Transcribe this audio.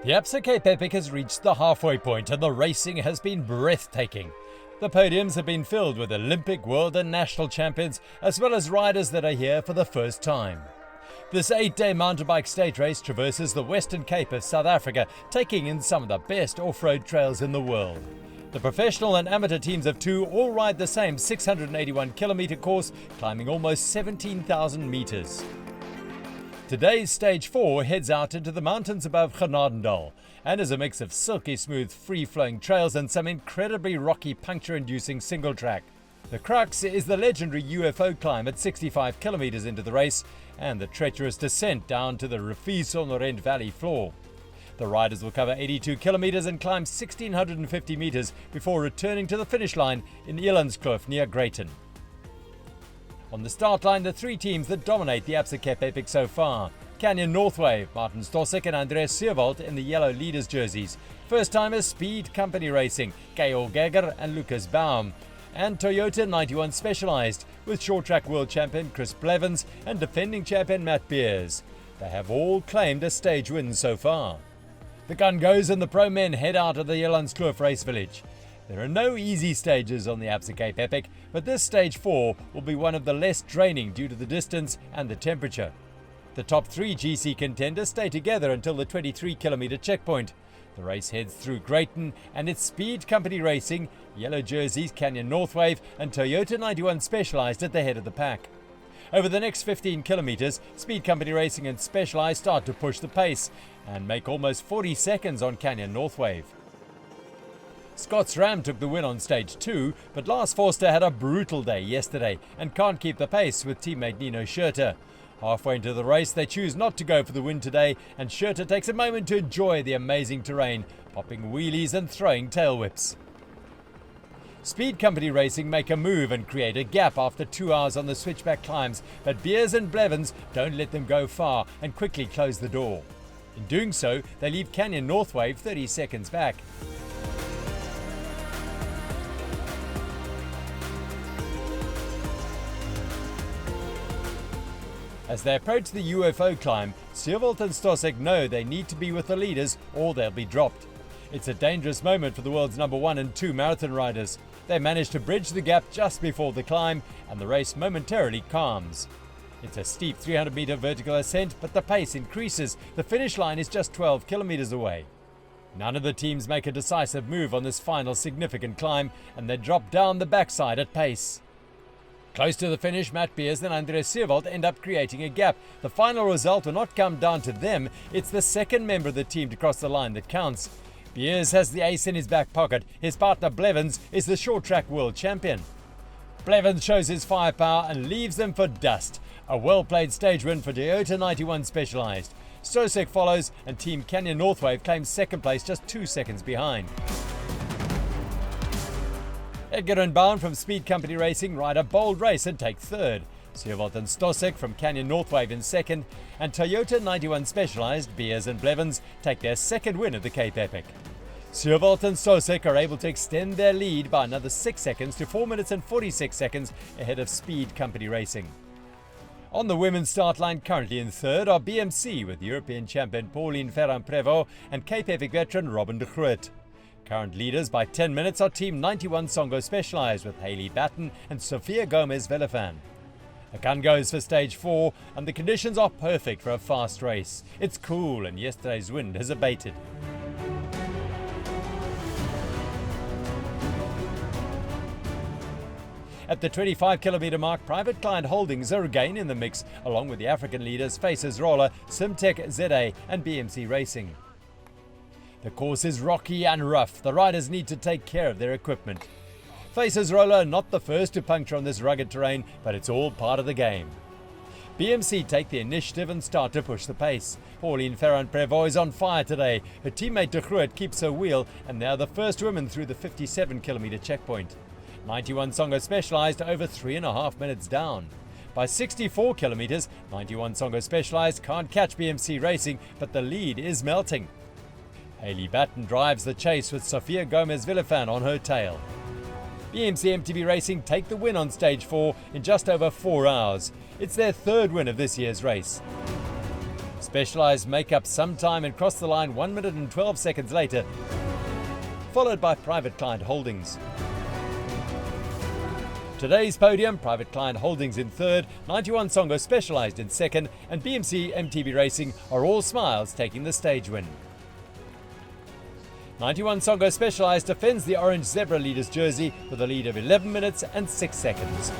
The Absa Cape Epic has reached the halfway point and the racing has been breathtaking. The podiums have been filled with Olympic, world and national champions, as well as riders that are here for the first time. This 8-day mountain bike stage race traverses the Western Cape of South Africa, taking in some of the best off-road trails in the world. The professional and amateur teams of two all ride the same 681-kilometre course, climbing almost 17,000 metres. Today's Stage 4 heads out into the mountains above Ferrand-Prévot and is a mix of silky smooth free-flowing trails and some incredibly rocky puncture-inducing single track. The crux is the legendary UFO climb at 65 kilometres into the race and the treacherous descent down to the Riffiesonderend Valley floor. The riders will cover 82 kilometres and climb 1,650 metres before returning to the finish line in Elandskloof near Greyton. On the start line, the three teams that dominate the Absa Cape Epic so far. Canyon Northwave, Martin Stossek and Andreas Seerwald in the yellow leaders jerseys. First-timers Speed Company Racing, Georg Geiger and Lucas Baum. And Toyota 91 Specialized, with short-track world champion Chris Blevins and defending champion Matt Beers. They have all claimed a stage win so far. The gun goes and the pro men head out of the Elandskloof race village. There are no easy stages on the Absa Cape Epic, but this Stage 4 will be one of the less draining due to the distance and the temperature. The top three GC contenders stay together until the 23-kilometre checkpoint. The race heads through Greyton and its Speed Company Racing, yellow jerseys Canyon Northwave and Toyota 91 Specialized at the head of the pack. Over the next 15 kilometres, Speed Company Racing and Specialized start to push the pace and make almost 40 seconds on Canyon Northwave. Scott's Ram took the win on Stage 2, but Lars Forster had a brutal day yesterday and can't keep the pace with teammate Nino Schurter. Halfway into the race, they choose not to go for the win today, and Schurter takes a moment to enjoy the amazing terrain, popping wheelies and throwing tail whips. Speed Company Racing make a move and create a gap after 2 hours on the switchback climbs, but Beers and Blevins don't let them go far and quickly close the door. In doing so, they leave Canyon Northwave 30 seconds back. As they approach the UFO climb, Seerwald and Stossek know they need to be with the leaders or they'll be dropped. It's a dangerous moment for the world's number 1 and 2 marathon riders. They manage to bridge the gap just before the climb and the race momentarily calms. It's a steep 300-metre vertical ascent, but the pace increases. The finish line is just 12 kilometres away. None of the teams make a decisive move on this final significant climb and they drop down the backside at pace. Close to the finish, Matt Beers and Andreas Seerwald end up creating a gap. The final result will not come down to them. It's the second member of the team to cross the line that counts. Beers has the ace in his back pocket. His partner Blevins is the short-track world champion. Blevins shows his firepower and leaves them for dust. A well-played stage win for Toyota 91 Specialized. Stossek follows and Team Canyon Northwave claims second place just 2 seconds behind. Edgar and Baum from Speed Company Racing ride a bold race and take third. Seerwald and Stossek from Canyon Northwave in second, and Toyota 91 Specialized, Beers and Blevins take their second win of the Cape Epic. Seerwald and Stossek are able to extend their lead by another 6 seconds to 4 minutes and 46 seconds ahead of Speed Company Racing. On the women's start line, currently in third are BMC with European champion Ferrand-Prévot and Cape Epic veteran Robin De Groot. Current leaders by 10 minutes are Team 91 Songo Specialized with Hayley Batten and Sofia Gomez-Villafan. A gun goes for Stage 4 and the conditions are perfect for a fast race. It's cool and yesterday's wind has abated. At the 25-kilometre mark, Private Client Holdings are again in the mix, along with the African leaders Faces Roller, Simtech ZA and BMC Racing. The course is rocky and rough. The riders need to take care of their equipment. Faces Roller are not the first to puncture on this rugged terrain, but it's all part of the game. BMC take the initiative and start to push the pace. Ferrand-Prévot is on fire today. Her teammate De Groot keeps her wheel, and they are the first women through the 57-kilometre checkpoint. 91 Songo Specialized over 3.5 minutes down. By 64 kilometres, 91 Songo Specialized can't catch BMC Racing, but the lead is melting. Hayley Batten drives the chase with Sofia Gomez-Villafan on her tail. BMC MTB Racing take the win on Stage 4 in just over 4 hours. It's their third win of this year's race. Specialized make up some time and cross the line 1 minute and 12 seconds later, followed by Private Client Holdings. Today's podium, Private Client Holdings in third, 91 Songo Specialized in second, and BMC MTB Racing are all smiles taking the stage win. 91 Songo Specialized defends the orange zebra leader's jersey with a lead of 11 minutes and 6 seconds.